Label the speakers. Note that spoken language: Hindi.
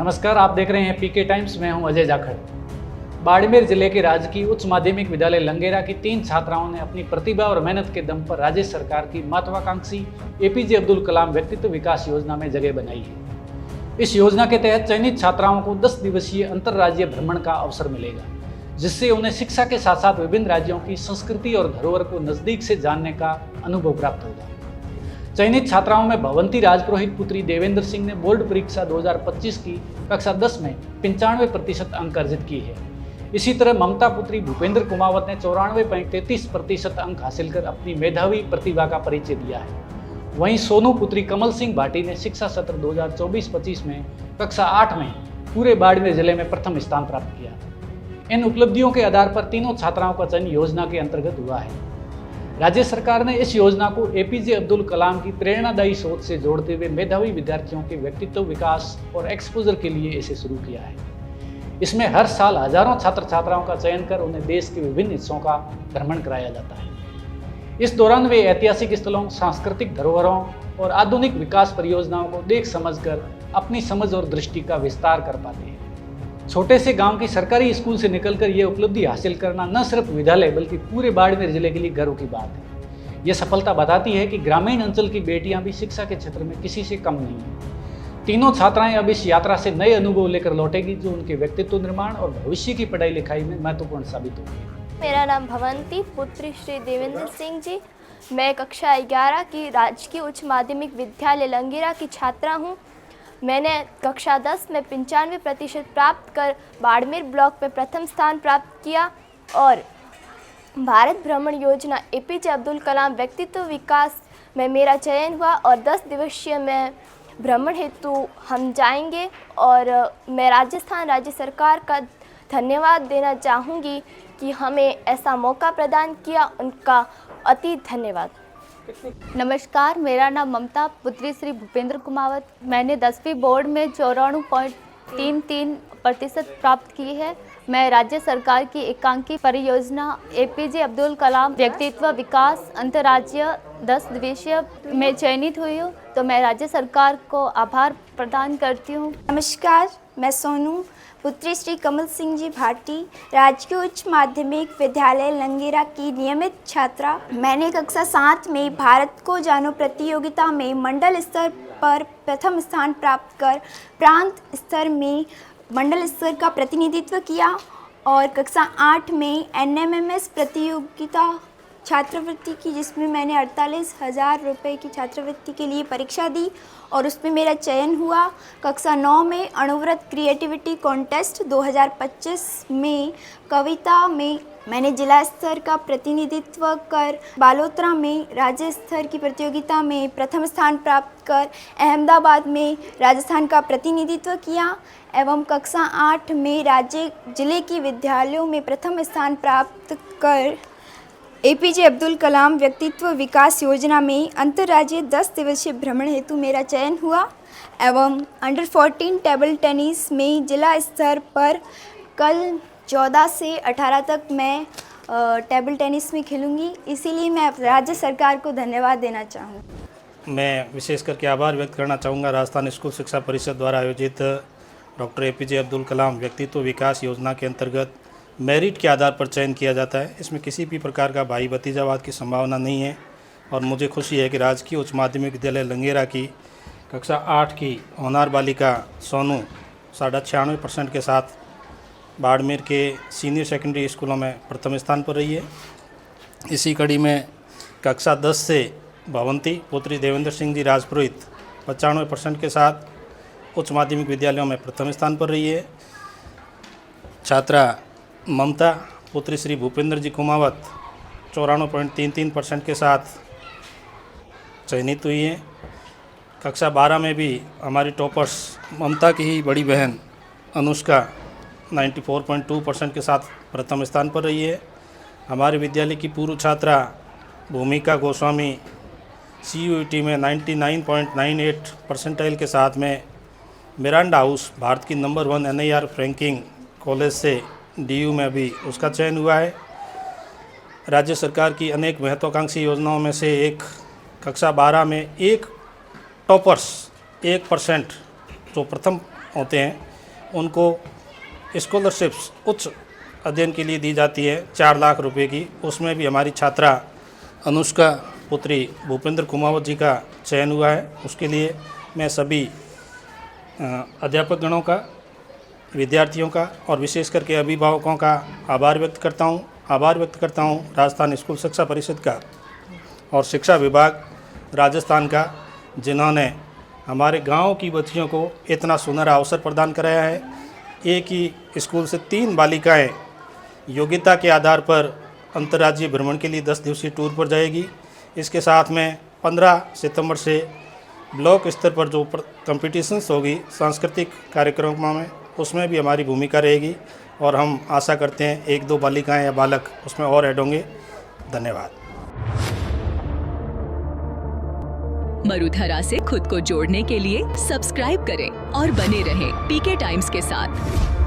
Speaker 1: नमस्कार, आप देख रहे हैं पीके टाइम्स। मैं हूं अजय जाखड़। बाड़मेर जिले के राजकीय उच्च माध्यमिक विद्यालय लंगेरा की 3 छात्राओं ने अपनी प्रतिभा और मेहनत के दम पर राज्य सरकार की महत्वाकांक्षी एपीजे अब्दुल कलाम व्यक्तित्व विकास योजना में जगह बनाई है। इस योजना के तहत चयनित छात्राओं को 10 दिवसीय अंतर्राज्यीय भ्रमण का अवसर मिलेगा, जिससे उन्हें शिक्षा के साथ साथ विभिन्न राज्यों की संस्कृति और धरोहर को नजदीक से जानने का अनुभव प्राप्त होगा। चयनित छात्राओं में भवंती राजपुरोहित पुत्री देवेंद्र सिंह ने बोर्ड परीक्षा 2025 की कक्षा 10 में 95% अंक अर्जित किए हैं। इसी तरह ममता पुत्री भूपेंद्र कुमावत ने 94.33% अंक हासिल कर अपनी मेधावी प्रतिभा का परिचय दिया है। वहीं सोनू पुत्री कमल सिंह भाटी ने शिक्षा सत्र 2024-25 में कक्षा 8 में पूरे बाड़मेर जिले में प्रथम स्थान प्राप्त किया। इन उपलब्धियों के आधार पर तीनों छात्राओं का चयन योजना के अंतर्गत हुआ है। राज्य सरकार ने इस योजना को एपीजे अब्दुल कलाम की प्रेरणादायी सोच से जोड़ते हुए मेधावी विद्यार्थियों के व्यक्तित्व विकास और एक्सपोजर के लिए इसे शुरू किया है। इसमें हर साल हजारों छात्र छात्राओं का चयन कर उन्हें देश के विभिन्न हिस्सों का भ्रमण कराया जाता है। इस दौरान वे ऐतिहासिक स्थलों, सांस्कृतिक धरोहरों और आधुनिक विकास परियोजनाओं को देख समझकर अपनी समझ और दृष्टि का विस्तार कर पाते हैं। छोटे से गांव की सरकारी स्कूल से निकलकर ये उपलब्धि हासिल करना न सिर्फ विद्यालय बल्कि पूरे बाड़मेर जिले के लिए गर्व की बात है। यह सफलता बताती है कि ग्रामीण अंचल की बेटियां भी शिक्षा के क्षेत्र में किसी से कम नहीं हैं। तीनों छात्राएं अब इस यात्रा से नए अनुभव लेकर लौटेगी, जो उनके व्यक्तित्व निर्माण और भविष्य की पढ़ाई लिखाई में महत्वपूर्ण साबित होगी।
Speaker 2: मेरा नाम भवंती पुत्री श्री देवेंद्र सिंह जी। मैं कक्षा 11 की राजकीय उच्च माध्यमिक विद्यालय लंगेरा की छात्रा हूँ। मैंने कक्षा 10 में 95% प्राप्त कर बाड़मेर ब्लॉक में प्रथम स्थान प्राप्त किया और भारत भ्रमण योजना एपीजे अब्दुल कलाम व्यक्तित्व विकास में मेरा चयन हुआ और 10 दिवसीय में भ्रमण हेतु हम जाएंगे और मैं राजस्थान राज्य सरकार का धन्यवाद देना चाहूँगी कि हमें ऐसा मौका प्रदान किया। उनका अति धन्यवाद।
Speaker 3: नमस्कार, मेरा नाम ममता पुत्री श्री भूपेंद्र कुमावत। मैंने 10वीं बोर्ड में 94.33% प्राप्त की है। मैं राज्य सरकार की एकांकी परियोजना एपीजे अब्दुल कलाम व्यक्तित्व विकास अंतर्राज्यीय 10 दिवसीय में चयनित हुई हूँ, तो मैं राज्य सरकार को आभार प्रदान करती हूँ।
Speaker 4: नमस्कार, मैं सोनू पुत्री श्री कमल सिंह जी भाटी, राजकीय उच्च माध्यमिक विद्यालय लंगेरा की नियमित छात्रा। मैंने कक्षा 7 में भारत को जानो प्रतियोगिता में मंडल स्तर पर प्रथम स्थान प्राप्त कर प्रांत स्तर में मंडल स्तर का प्रतिनिधित्व किया और कक्षा 8 में NMMS प्रतियोगिता छात्रवृत्ति की, जिसमें मैंने 48,000 रुपये की छात्रवृत्ति के लिए परीक्षा दी और उसमें मेरा चयन हुआ। कक्षा 9 में अणुव्रत क्रिएटिविटी कॉन्टेस्ट 2025 में कविता में मैंने जिला स्तर का प्रतिनिधित्व कर बालोतरा में राज्य स्तर की प्रतियोगिता में प्रथम स्थान प्राप्त कर अहमदाबाद में राजस्थान का प्रतिनिधित्व किया एवं कक्षा 8 में राज्य जिले की विद्यालयों में प्रथम स्थान प्राप्त कर एपीजे अब्दुल कलाम व्यक्तित्व विकास योजना में अंतर्राज्यीय 10 दिवसीय भ्रमण हेतु मेरा चयन हुआ एवं अंडर 14 टेबल टेनिस में जिला स्तर पर कल 14 से 18 तक मैं टेबल टेनिस में खेलूंगी। इसीलिए मैं राज्य सरकार को धन्यवाद देना चाहूँ।
Speaker 5: मैं विशेष करके आभार व्यक्त करना चाहूँगा राजस्थान स्कूल शिक्षा परिषद द्वारा आयोजित डॉक्टर एपीजे अब्दुल कलाम व्यक्तित्व विकास योजना के अंतर्गत मेरिट के आधार पर चयन किया जाता है। इसमें किसी भी प्रकार का भाई भतीजावाद की संभावना नहीं है और मुझे खुशी है कि राजकीय उच्च माध्यमिक विद्यालय लंगेरा की कक्षा 8 की होनहार बालिका सोनू 96% के साथ बाड़मेर के सीनियर सेकेंडरी स्कूलों में प्रथम स्थान पर रही है। इसी कड़ी में कक्षा 10 से भवंती पुत्री देवेंद्र सिंह जी राजपुरोहित 95% के साथ उच्च माध्यमिक विद्यालयों में प्रथम स्थान पर रही है। छात्रा ममता पुत्री श्री भूपेंद्र जी कुमावत 94.33% के साथ चयनित हुई है। कक्षा 12 में भी हमारी टॉपर्स ममता की ही बड़ी बहन अनुष्का 94.2% के साथ प्रथम स्थान पर रही है। हमारे विद्यालय की पूर्व छात्रा भूमिका गोस्वामी CUET में 99.98 परसेंटाइल के साथ में मिरांडा हाउस भारत की नंबर 1 NIR रैंकिंग कॉलेज से DU में भी उसका चयन हुआ है। राज्य सरकार की अनेक महत्वाकांक्षी योजनाओं में से एक कक्षा 12 में एक टॉपर्स 1% जो प्रथम होते हैं उनको स्कॉलरशिप्स उच्च अध्ययन के लिए दी जाती है 4 लाख रुपए की। उसमें भी हमारी छात्रा अनुष्का पुत्री भूपेंद्र कुमावत जी का चयन हुआ है। उसके लिए मैं सभी अध्यापक गणों का, विद्यार्थियों का और विशेष करके अभिभावकों का आभार व्यक्त करता हूँ राजस्थान स्कूल शिक्षा परिषद का और शिक्षा विभाग राजस्थान का, जिन्होंने हमारे गांव की बच्चियों को इतना सुनहरा अवसर प्रदान कराया है। एक ही स्कूल से 3 बालिकाएं योग्यता के आधार पर अंतर्राज्यीय भ्रमण के लिए 10 दिवसीय टूर पर जाएगी। इसके साथ में 15 सितंबर से ब्लॉक स्तर पर जो कंपटीशंस होगी सांस्कृतिक कार्यक्रमों में, उसमें भी हमारी भूमिका रहेगी और हम आशा करते हैं 1-2 बालिकाएं या बालक उसमें और ऐड होंगे। धन्यवाद।
Speaker 6: मरुधरा से खुद को जोड़ने के लिए सब्सक्राइब करें और बने रहें पीके टाइम्स के साथ।